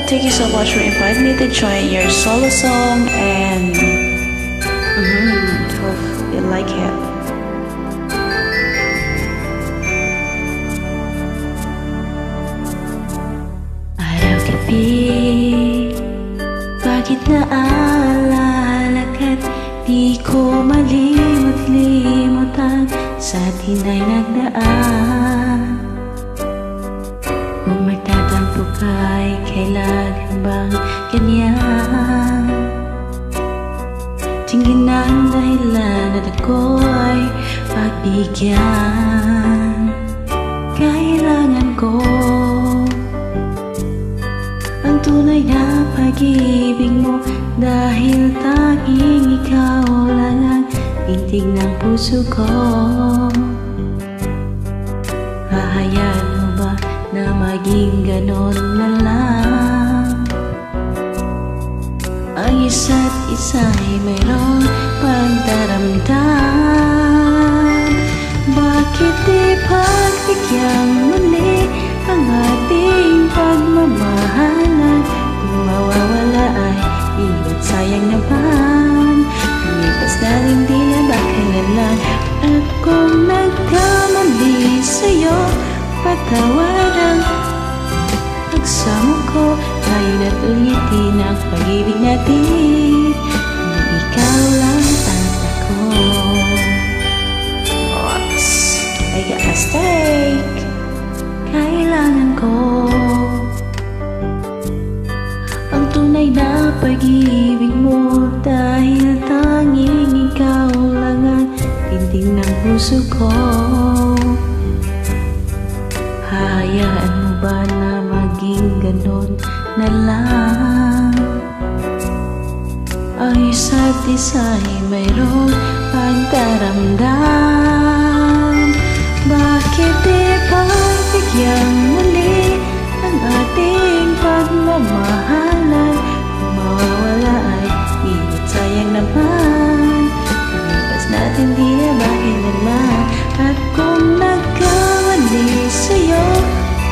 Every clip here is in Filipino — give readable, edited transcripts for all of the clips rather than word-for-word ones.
thank you so much for inviting me to join your solo song and hope you like it. Araw-gabi, bakit naaalala ka't di ko malimot-limutan sa atin ay nagdaan? Kung magtatampo ka'y kailangan bang ganyan? Tingin ang dahilan at ako ay pagbigyan. Kailangan ko ang tunay na pag-ibig mo, dahil tanging ikaw lang ang bintig ng puso ko. Hahayaan mo ba na maging ganon na lang? Ang isa't isa ay mayroong pagdaramdam. Bakit di pagbigyan muli ang ating pagmamahalan? Kung mawawala ay iba't sayang naman. Lumipas na rin di na ba kailanlan? At kung nagkamali sa'yo, patawad ang pagsamo ko. Tayo na't ulitin ang pag-ibig natin, kung ikaw lang at ako. I got a steak. Kailangan ko ang tunay na pag-ibig mo, dahil tanging ikaw lang ang tindig ng puso ko. Hahayaan mo ba na maging ganon na lang? Ang isa't isa ay mayroong pagdaramdam. Bakit di pagbigyan muli ang ating pagmamahalan? Kung mawawala ay iba't sayang naman. Lumipas natin di na ba kailanlan? At kung nagkamali sa'yo,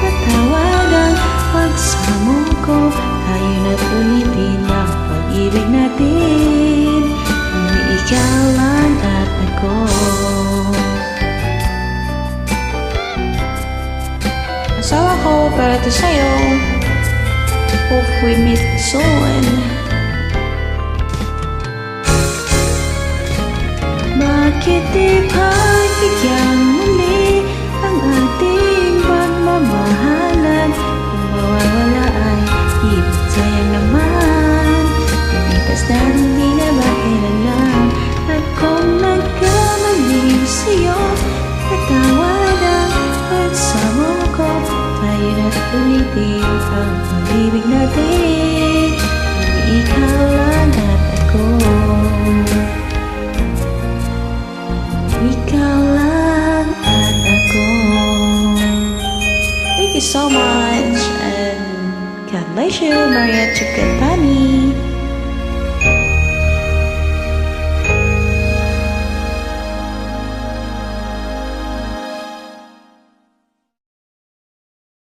patawad ang pagsamo ko. Tayo na't ulitin ang pag-ibig natin, kung ikaw lang at ako. Asawa ko, para to sa'yo. Hope we meet soon. Bakit di pagbigyan muli ang ating pagmamahalan? Kung mawawala ay iba't sayang naman. Lumipas na rin di na ba kailanlan? At kung nagkamali sa'yo, patawad ang pagsamo ko. Tayo na't ulitin ang pag-ibig natin, kung ikaw lang at ako. Ikaw lang at ako. Thank you so much and God bless you, Maria Chikatani.